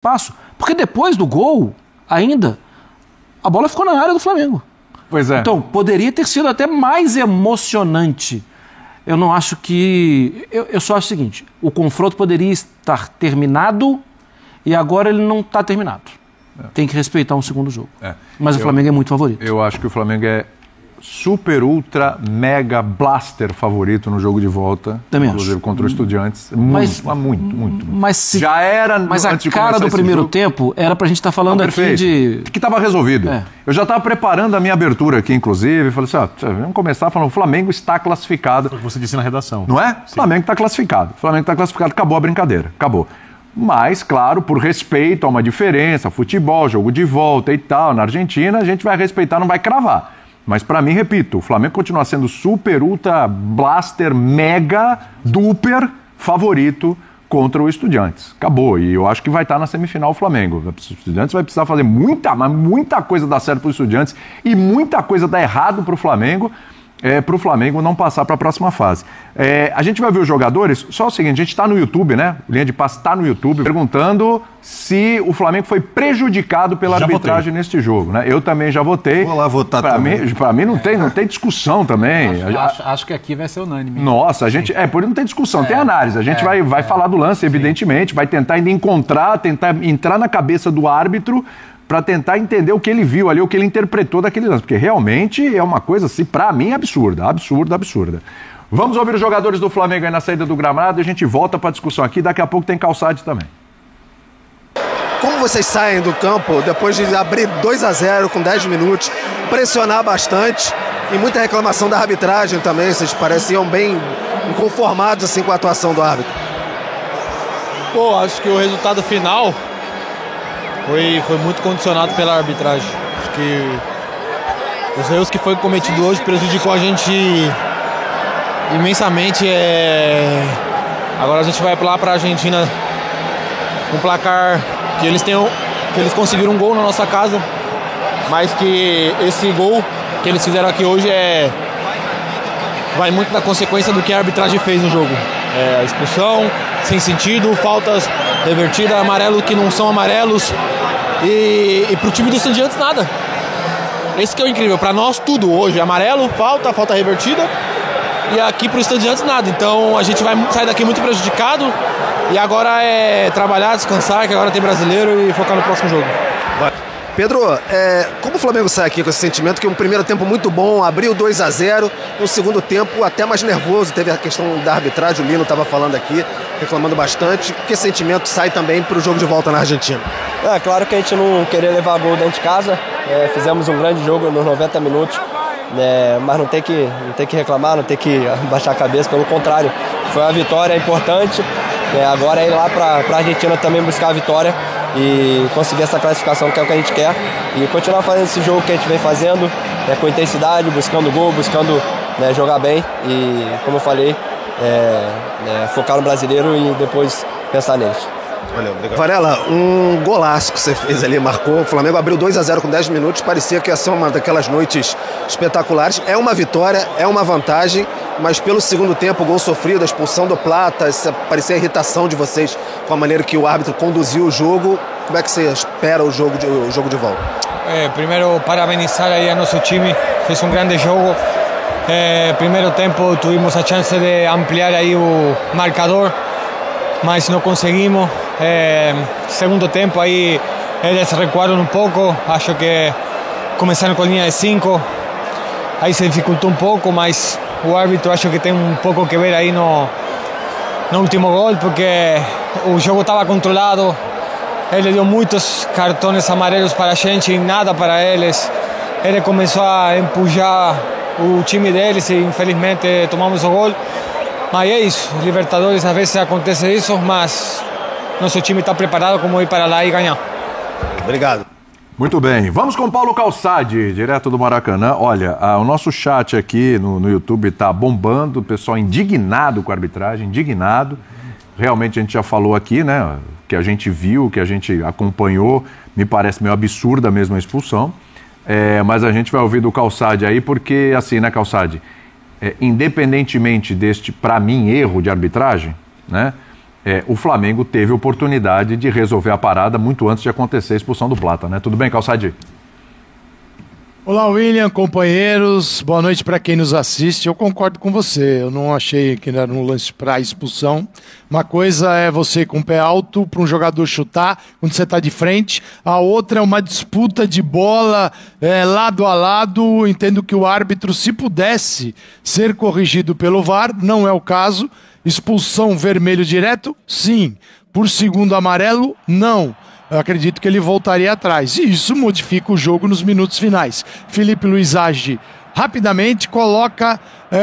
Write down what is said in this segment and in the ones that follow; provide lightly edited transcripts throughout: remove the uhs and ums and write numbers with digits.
espaço, porque depois do gol, ainda, a bola ficou na área do Flamengo. Pois é. Então, poderia ter sido até mais emocionante. Eu não acho que... Eu só acho o seguinte, o confronto poderia estar terminado e agora ele não está terminado. Tem que respeitar um segundo jogo. Mas o Flamengo é muito favorito. Eu acho que o Flamengo é super, ultra, mega blaster favorito no jogo de volta. Também inclusive acho. contra o Estudiantes. Muito. Já era mas a cara do primeiro tempo era pra gente estar falando aqui de... Que estava resolvido. Eu já estava preparando a minha abertura aqui, inclusive. Falei assim, vamos começar falando, o Flamengo está classificado. Foi o que você disse na redação. Não é? O Flamengo está classificado. O Flamengo está classificado, acabou a brincadeira. Acabou. Mas, claro, por respeito a uma diferença, futebol, jogo de volta e tal, na Argentina, a gente vai respeitar, não vai cravar. Mas, para mim, repito, o Flamengo continua sendo super, ultra, blaster, mega, duper favorito contra o Estudiantes. Acabou. E eu acho que vai estar na semifinal o Flamengo. O Estudiantes vai precisar fazer muita coisa dar certo para os Estudiantes e muita coisa dar errado para o Flamengo não passar para a próxima fase. A gente vai ver os jogadores, só o seguinte, a gente está no YouTube, né? Linha de Passe está no YouTube, perguntando se o Flamengo foi prejudicado pela arbitragem neste jogo, né? Eu também já votei. Vou lá votar também. Para mim não tem discussão também. Acho que aqui vai ser unânime. Nossa, a gente... por isso não tem discussão, tem análise. A gente vai falar do lance, evidentemente, vai tentar ainda tentar entrar na cabeça do árbitro para tentar entender o que ele viu ali, o que ele interpretou daquele lance, porque realmente é uma coisa, assim, para mim, absurda. Vamos ouvir os jogadores do Flamengo aí na saída do gramado e a gente volta para a discussão aqui, daqui a pouco tem Calçade também. Como vocês saem do campo depois de abrir 2-0 com 10 minutos, pressionar bastante e muita reclamação da arbitragem também, vocês pareciam bem inconformados assim, com a atuação do árbitro? Pô, acho que o resultado final foi muito condicionado pela arbitragem. Acho que os erros que foi cometido hoje prejudicou a gente imensamente. Agora a gente vai lá para a Argentina com um placar que eles conseguiram um gol na nossa casa, mas que esse gol que eles fizeram aqui hoje vai muito na consequência do que a arbitragem fez no jogo. A expulsão sem sentido, faltas revertidas, amarelo que não são amarelos. E pro time do Estudiantes nada. Esse que é o incrível. Para nós tudo hoje, amarelo, falta revertida. E aqui pro Estudiantes nada. Então a gente vai sair daqui muito prejudicado. E agora é trabalhar, descansar, que agora tem brasileiro e focar no próximo jogo. Pedro, como o Flamengo sai aqui com esse sentimento que um primeiro tempo muito bom, abriu 2-0, no segundo tempo até mais nervoso, teve a questão da arbitragem, o Lino estava falando aqui, reclamando bastante, que sentimento sai também para o jogo de volta na Argentina? É claro que a gente não queria levar gol dentro de casa, fizemos um grande jogo nos 90 minutos, mas não tem que reclamar, não tem que baixar a cabeça, pelo contrário, foi uma vitória importante, agora é ir lá para a Argentina também buscar a vitória e conseguir essa classificação que é o que a gente quer e continuar fazendo esse jogo que a gente vem fazendo com intensidade, buscando gol, buscando jogar bem e, como eu falei, focar no brasileiro e depois pensar neles. Valeu, obrigado. Varela, um golaço que você fez ali, marcou. O Flamengo abriu 2-0 com 10 minutos, parecia que ia ser uma daquelas noites espetaculares. É uma vitória, é uma vantagem, mas pelo segundo tempo, o gol sofrido, a expulsão do Plata, parecia a irritação de vocês com a maneira que o árbitro conduziu o jogo. Como é que você espera o jogo de volta? Primeiro, parabenizar aí a nosso time, fez um grande jogo. Primeiro tempo, tivemos a chance de ampliar aí o marcador, mas não conseguimos. Segundo tempo aí eles recuaram um pouco, acho que começaram com linha de 5, aí se dificultou um pouco, mas o árbitro acho que tem um pouco que ver aí no último gol, porque o jogo estava controlado, ele deu muitos cartões amarelos para a gente e nada para eles, ele começou a empujar o time deles e infelizmente tomamos o gol. Mas é isso, Libertadores às vezes acontece isso, mas nosso time está preparado como ir para lá e ganhar. Obrigado. Muito bem, vamos com Paulo Calçade, direto do Maracanã. Olha, o nosso chat aqui no YouTube está bombando, o pessoal indignado com a arbitragem, indignado. Realmente a gente já falou aqui, né, que a gente viu, que a gente acompanhou, me parece meio absurda mesmo a expulsão. Mas a gente vai ouvir do Calçade aí, porque assim, né, Calçade? Independentemente deste, para mim, erro de arbitragem, né? o Flamengo teve oportunidade de resolver a parada muito antes de acontecer a expulsão do Plata, né? Tudo bem, Calçade? Olá, William, companheiros, boa noite para quem nos assiste. Eu concordo com você, eu não achei que era um lance para expulsão. Uma coisa é você com o pé alto para um jogador chutar quando você está de frente, a outra é uma disputa de bola lado a lado. Entendo que o árbitro, se pudesse ser corrigido pelo VAR, não é o caso. Expulsão vermelho direto? Sim. Por segundo amarelo? Não. Eu acredito que ele voltaria atrás. E isso modifica o jogo nos minutos finais. Felipe Luiz age rapidamente, coloca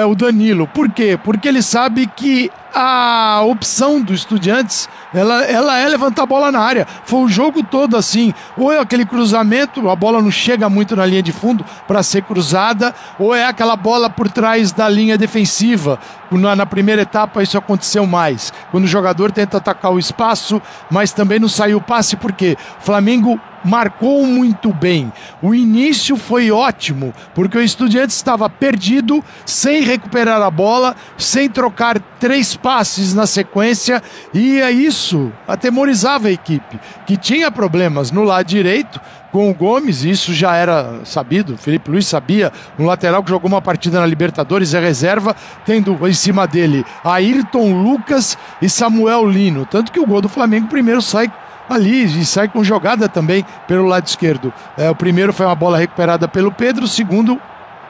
o Danilo. Por quê? Porque ele sabe que a opção do Estudiantes ela é levantar a bola na área. Foi o jogo todo assim. Ou é aquele cruzamento, a bola não chega muito na linha de fundo para ser cruzada, ou é aquela bola por trás da linha defensiva. Na primeira etapa isso aconteceu mais. Quando o jogador tenta atacar o espaço, mas também não saiu o passe, porque o Flamengo marcou muito bem. O início foi ótimo, porque o Estudiantes estava perdido, sem recuperar a bola, sem trocar 3 passes na sequência, e isso atemorizava a equipe, que tinha problemas no lado direito com o Gomes, isso já era sabido, o Felipe Luiz sabia, um lateral que jogou uma partida na Libertadores, é reserva, tendo em cima dele Ayrton Lucas e Samuel Lino, tanto que o gol do Flamengo primeiro sai ali e sai com jogada também pelo lado esquerdo. O primeiro foi uma bola recuperada pelo Pedro, o segundo,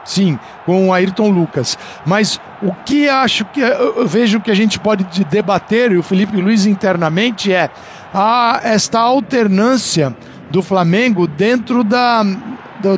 sim, com o Ayrton Lucas. Mas o que acho que eu vejo que a gente pode debater, e o Felipe Luiz internamente, esta alternância do Flamengo dentro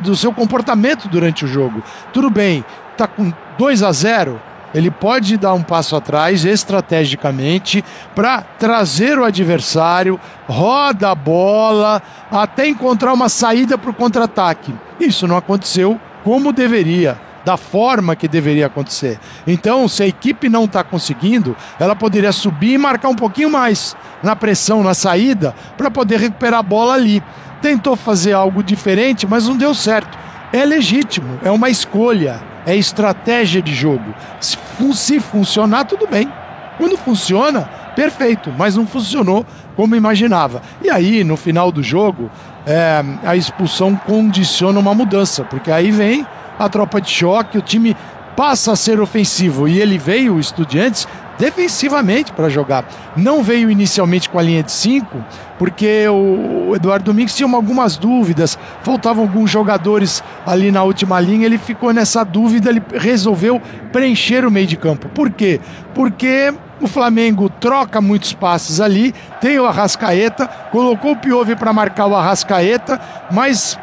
do seu comportamento durante o jogo. Tudo bem, está com 2-0, ele pode dar um passo atrás estrategicamente para trazer o adversário, roda a bola, até encontrar uma saída para o contra-ataque. Isso não aconteceu como deveria, da forma que deveria acontecer. Então, se a equipe não está conseguindo, ela poderia subir e marcar um pouquinho mais na pressão, na saída, para poder recuperar a bola ali. Tentou fazer algo diferente, mas não deu certo. É legítimo, é uma escolha, é estratégia de jogo. Se funcionar, tudo bem. Quando funciona, perfeito, mas não funcionou como imaginava. E aí, no final do jogo, a expulsão condiciona uma mudança, porque aí vem a tropa de choque, o time passa a ser ofensivo, e ele veio, o Estudiantes, defensivamente para jogar. Não veio inicialmente com a linha de 5, porque o Eduardo Domingues tinha algumas dúvidas, faltavam alguns jogadores ali na última linha, ele ficou nessa dúvida, ele resolveu preencher o meio de campo. Por quê? Porque o Flamengo troca muitos passes ali, tem o Arrascaeta, colocou o Piovi para marcar o Arrascaeta, mas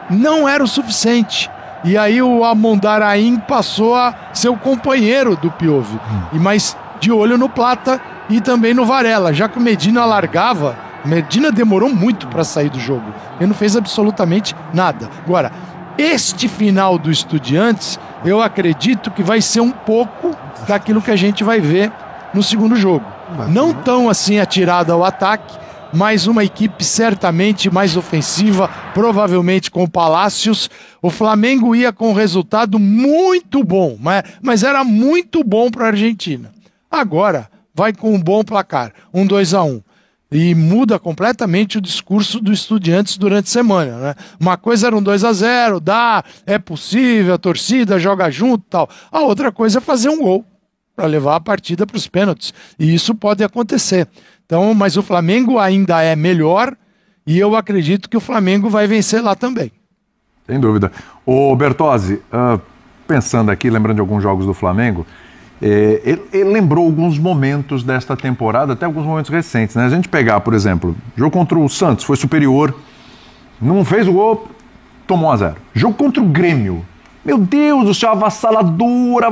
não era o suficiente. E aí o Amondarain passou a ser o companheiro do Piovi. Mas de olho no Plata e também no Varela, já que o Medina largava, Medina demorou muito para sair do jogo. Ele não fez absolutamente nada. Agora, este final do Estudiantes, eu acredito que vai ser um pouco daquilo que a gente vai ver no segundo jogo. Não tão assim atirada ao ataque, mas uma equipe certamente mais ofensiva, provavelmente com o Palácios. O Flamengo ia com um resultado muito bom, mas era muito bom para a Argentina. Agora vai com um bom placar, 2-1. E muda completamente o discurso do Estudiantes durante a semana, né? Uma coisa era 2-0, é possível, a torcida joga junto e tal. A outra coisa é fazer um gol para levar a partida para os pênaltis. E isso pode acontecer. Então, mas o Flamengo ainda é melhor e eu acredito que o Flamengo vai vencer lá também. Sem dúvida. Ô Bertozzi, pensando aqui, lembrando de alguns jogos do Flamengo, ele lembrou alguns momentos desta temporada, até alguns momentos recentes, né? A gente pegar, por exemplo, jogo contra o Santos, foi superior, não fez o gol, tomou 1-0. Jogo contra o Grêmio, meu Deus do céu, avassalador,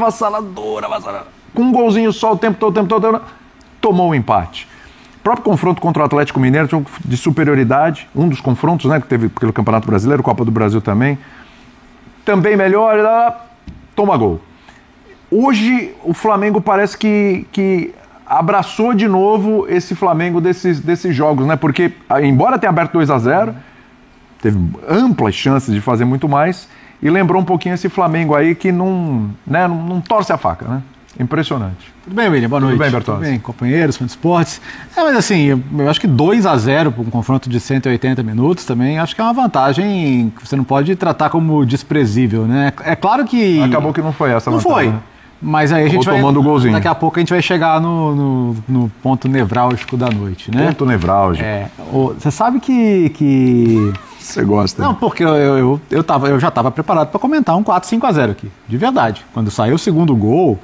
com um golzinho só o tempo todo, tomou o empate. O próprio confronto contra o Atlético Mineiro, jogo de superioridade, um dos confrontos, né, que teve pelo Campeonato Brasileiro, Copa do Brasil também melhor, toma gol. Hoje o Flamengo parece que abraçou de novo esse Flamengo desses jogos, né? Porque, embora tenha aberto 2-0, teve amplas chances de fazer muito mais e lembrou um pouquinho esse Flamengo aí que não torce a faca, né? Impressionante. Tudo bem, William? Boa noite. Tudo bem, Bertozzi? Tudo bem, companheiros, fãs de esportes. Mas assim, eu acho que 2-0 para um confronto de 180 minutos também, acho que é uma vantagem que você não pode tratar como desprezível, né? É claro que... Acabou que não foi essa não vantagem. Não foi. Mas aí a gente vai... tomando o golzinho. Daqui a pouco a gente vai chegar no ponto nevrálgico da noite, né? Ponto nevrálgico. Você sabe que... Você gosta. Não, porque eu já estava preparado para comentar um 4-5-0 aqui, de verdade. Quando saiu o segundo gol,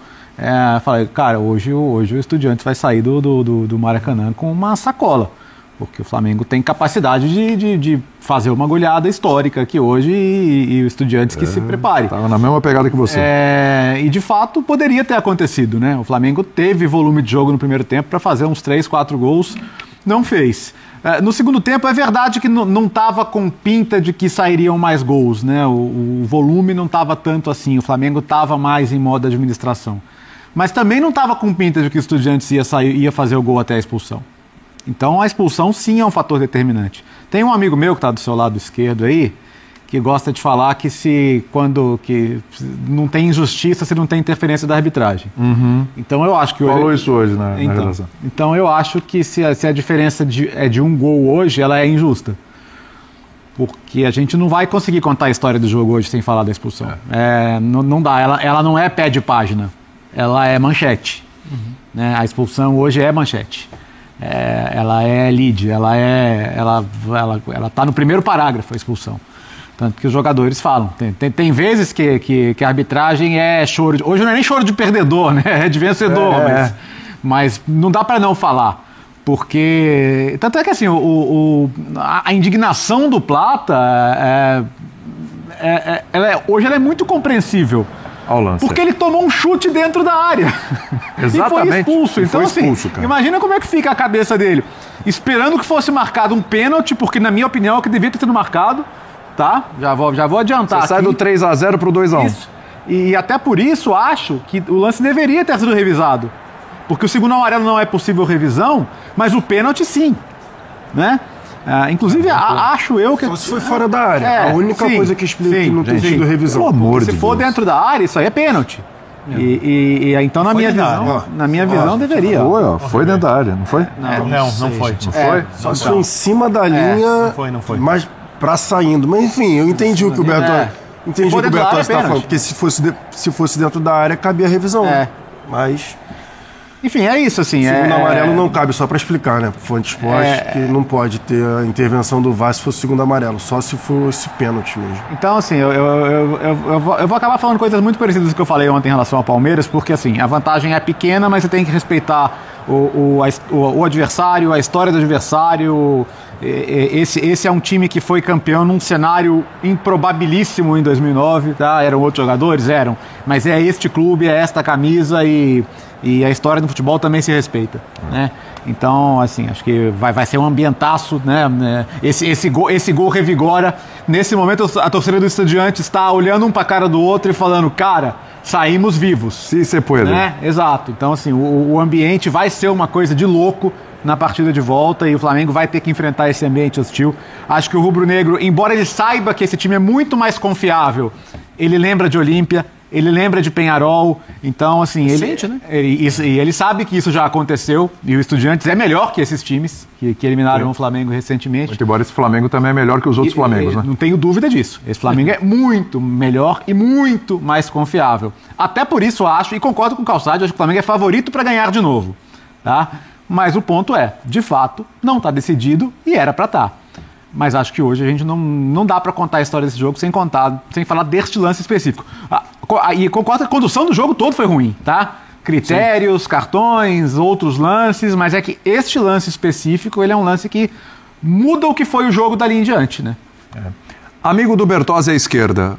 falei, cara, hoje o Estudiantes vai sair do Maracanã com uma sacola, porque o Flamengo tem capacidade de fazer uma goleada histórica aqui hoje e o Estudiantes que se prepare. Estava na mesma pegada que você. E de fato poderia ter acontecido, né? O Flamengo teve volume de jogo no primeiro tempo para fazer uns 3-4 gols, não fez. No segundo tempo, é verdade que não estava com pinta de que sairiam mais gols, né? O volume não estava tanto assim, o Flamengo estava mais em modo administração. Mas também não estava com pinta de que o Estudiantes ia fazer o gol até a expulsão. Então a expulsão sim é um fator determinante. Tem um amigo meu que está do seu lado esquerdo aí, que gosta de falar que que não tem injustiça se não tem interferência da arbitragem. Uhum. Então eu acho que falou isso hoje na redação. Então eu acho que se a diferença é de um gol hoje, ela é injusta. Porque a gente não vai conseguir contar a história do jogo hoje sem falar da expulsão. Não dá, ela não é pé de página, ela é manchete. Né? A expulsão hoje é manchete. Ela é lead, ela está no primeiro parágrafo, a expulsão. Tanto que os jogadores falam. Tem vezes que a arbitragem é choro. Hoje não é nem choro de perdedor, né? É de vencedor. Mas não dá para não falar. Porque. Tanto é que assim, a indignação do Plata hoje ela é muito compreensível. Ao lance. Porque ele tomou um chute dentro da área. Exatamente. E foi expulso. Então, foi expulso, assim, imagina como é que fica a cabeça dele. Esperando que fosse marcado um pênalti, porque, na minha opinião, é o que devia ter sido marcado. Tá? Já vou adiantar. Você sai do 3-0 pro 2-1. Isso. E até por isso acho que o lance deveria ter sido revisado. Porque o segundo amarelo não é possível revisão, mas o pênalti sim. Né? Inclusive, acho eu que... Só se foi fora da área. A única coisa que explica que não tem sido revisão. Pelo amor de Deus. Se for dentro da área, isso aí é pênalti. Então, na minha visão, deveria. Foi dentro da área, não foi? Não foi. Não foi? Só se foi em cima da linha, não foi. mas pra saindo. Mas enfim, eu entendi o que o Bertozzi está falando. Porque se fosse dentro da área, cabia a revisão. Mas... Enfim, é isso, assim. Segundo amarelo não cabe, só para explicar, né? Fonte Esporte, que não pode ter a intervenção do VAR se fosse segundo amarelo, só se fosse pênalti mesmo. Então, assim, eu vou acabar falando coisas muito parecidas do que eu falei ontem em relação ao Palmeiras, porque, assim, a vantagem é pequena, mas você tem que respeitar o adversário, a história do adversário. Esse é um time que foi campeão num cenário improbabilíssimo em 2009, tá? Eram outros jogadores? Eram. Mas é este clube, é esta camisa e a história do futebol também se respeita, né? Então, assim, acho que vai ser um ambientaço, né? Esse gol revigora. Nesse momento, a torcida do Estudiantes está olhando um para a cara do outro e falando, cara, saímos vivos. Se você pode. Né? Exato. Então, assim, o ambiente vai ser uma coisa de louco na partida de volta e o Flamengo vai ter que enfrentar esse ambiente hostil. Acho que o rubro-negro, embora ele saiba que esse time é muito mais confiável, ele lembra de Olímpia, ele lembra de Penharol, então assim, ele sabe que isso já aconteceu e o Estudiantes é melhor que esses times que eliminaram o Flamengo recentemente. Muito embora esse Flamengo também é melhor que os outros Flamengos, né? Não tenho dúvida disso. Esse Flamengo é muito melhor e muito mais confiável. Até por isso acho, e concordo com o Calçade, acho que o Flamengo é favorito para ganhar de novo, tá? Mas o ponto é, de fato, não está decidido e era para estar. Mas acho que hoje a gente não dá para contar a história desse jogo sem falar deste lance específico. E concordo que a condução do jogo todo foi ruim, tá? Critérios, cartões, outros lances, mas é que este lance específico, ele é um lance que muda o que foi o jogo dali em diante, né? Amigo do Bertozzi à esquerda,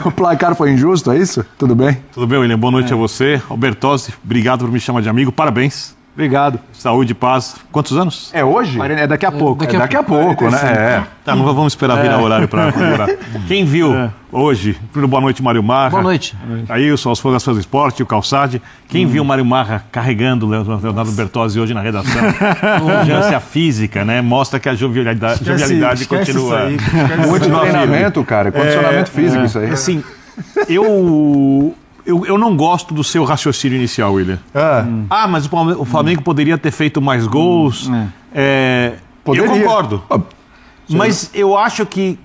o placar foi injusto, é isso? Tudo bem? Tudo bem, William. Boa noite a você. Ao Bertozzi, obrigado por me chamar de amigo. Parabéns. Obrigado. Saúde e paz. Quantos anos? É hoje? É daqui a pouco. Daqui a pouco, né? Tá, não vamos esperar virar horário para comemorar. Quem viu hoje, primeiro boa noite, Mário Marra. Boa noite. Aí, os fãs do esporte, o Calçade. Quem viu o Mário Marra carregando o Leonardo Bertozzi hoje na redação? Urgência física, né? Mostra que a jovialidade continua. Muito treinamento, cara. Condicionamento físico, isso aí. Assim, eu Eu não gosto do seu raciocínio inicial, William. Mas o Flamengo poderia ter feito mais gols. Eu concordo. Mas eu acho que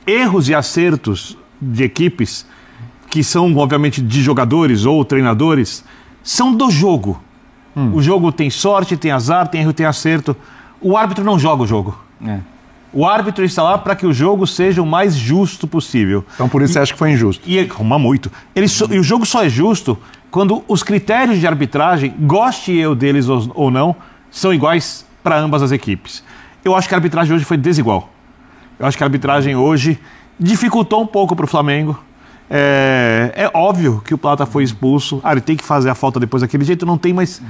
erros e acertos de equipes, que são, obviamente, de jogadores ou treinadores, são do jogo. O jogo tem sorte, tem azar, tem erro, tem acerto. O árbitro não joga o jogo. O árbitro está lá para que o jogo seja o mais justo possível. Então por isso você acha que foi injusto? Muito. E o jogo só é justo quando os critérios de arbitragem, goste eu deles ou não, são iguais para ambas as equipes. Eu acho que a arbitragem hoje foi desigual. Eu acho que a arbitragem hoje dificultou um pouco para o Flamengo. É óbvio que o Plata foi expulso. Ele tem que fazer a falta depois daquele jeito, não tem, mas